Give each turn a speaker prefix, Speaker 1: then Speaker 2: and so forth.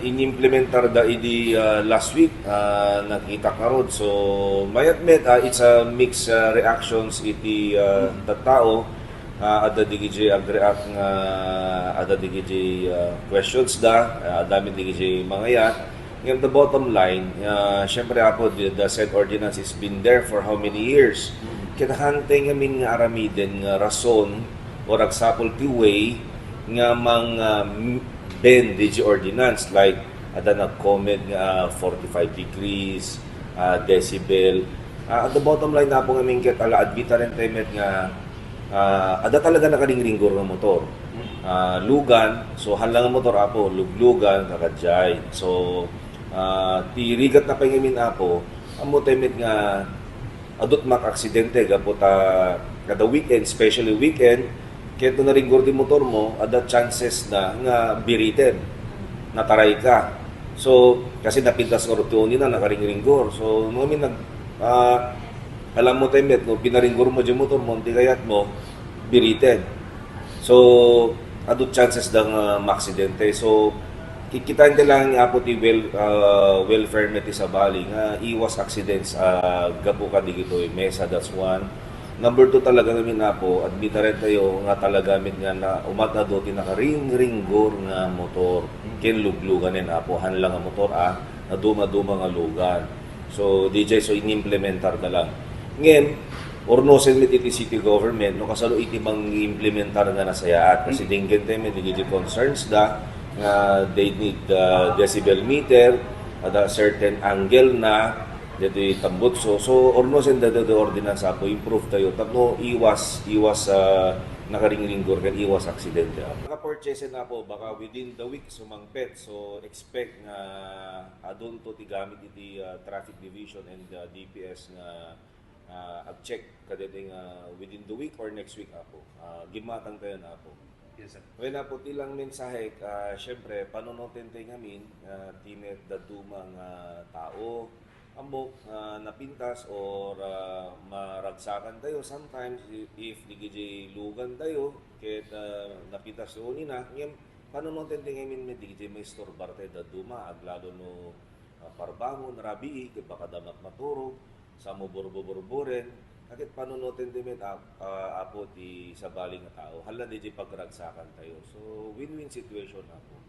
Speaker 1: in-implementar da idi last week nakita karod. So may admit it's a mixed reactions iti the tao ada digiji agreact nga ada digiji questions da dami digiji mga yan. And the bottom line, syempre ako, the said ordinance has been there for how many years? Kinahantay ngamin nga aramiden nga rason or example ti way nga mga bend the ordinance like ada nag-comment nga 45 degrees, decibel. At the bottom line na po ngamin ket ala admita rin temet nga ada talaga nakaringringgor nga motor. Lugan, so halang motor apo, luglugan, kakadjay. So, tirigat na pangamin apo, amo temet nga adot mak aksidente gapo ta kada weekend, especially weekend, kaya ito na ringgor di motor mo, ada chances na nga biritin, nataray ka. So, kasi napintas ko rotunin na nakaring-ringgor. So, ngamin alam mo temet, no, pinaringgor mo di motor mo, hindi kayat mo, biritin. So, adot chances ng maksidente. So, kikitain lang apo ti welfare net sa bali nga iwas accidents gapo ka digito mesa, that's one. Number 2 talaga namin apo admita rin tayo nga talaga mit nga na umata do ti nakaring-ringgor nga motor ken lugluganen apo hanlang nga motor na duma-duma nga lugan. So DJ so inimplementar na lang ngem ornosen mit iti city government no kasalo iti mang implementar nga nasayaat kasi dinggen teme digiti concerns da they need decibel meter at a certain angle na dito itambot so ornosen da ordinance apo improve tayo tapno iwas nakaring-ringgor kan iwas aksidente naka-purchase na po baka within the week sumangpet so expect nga adun to ti gamit iti traffic division and DPS nga ag-check kadeteng within the week or next week apo gimatang tayo na apo.
Speaker 2: Yes, sir.
Speaker 1: When po tilang mensahe, syempre, panunutin tayo ngamin, tinet dadumang tao, ambok napintas or maragsakan tayo. Sometimes, if digiji lugan tayo, kahit napintas yun na, ngayon, panunutin tayo ngamin, may digiji may storbar tayo daduma, aglalo no parbangon, rabii, baka damat maturog, sa mo burbo-burburen, kahit panunutin din apo di sa baling na tao, hala di pagkaragsakan tayo. So, win-win situation na po.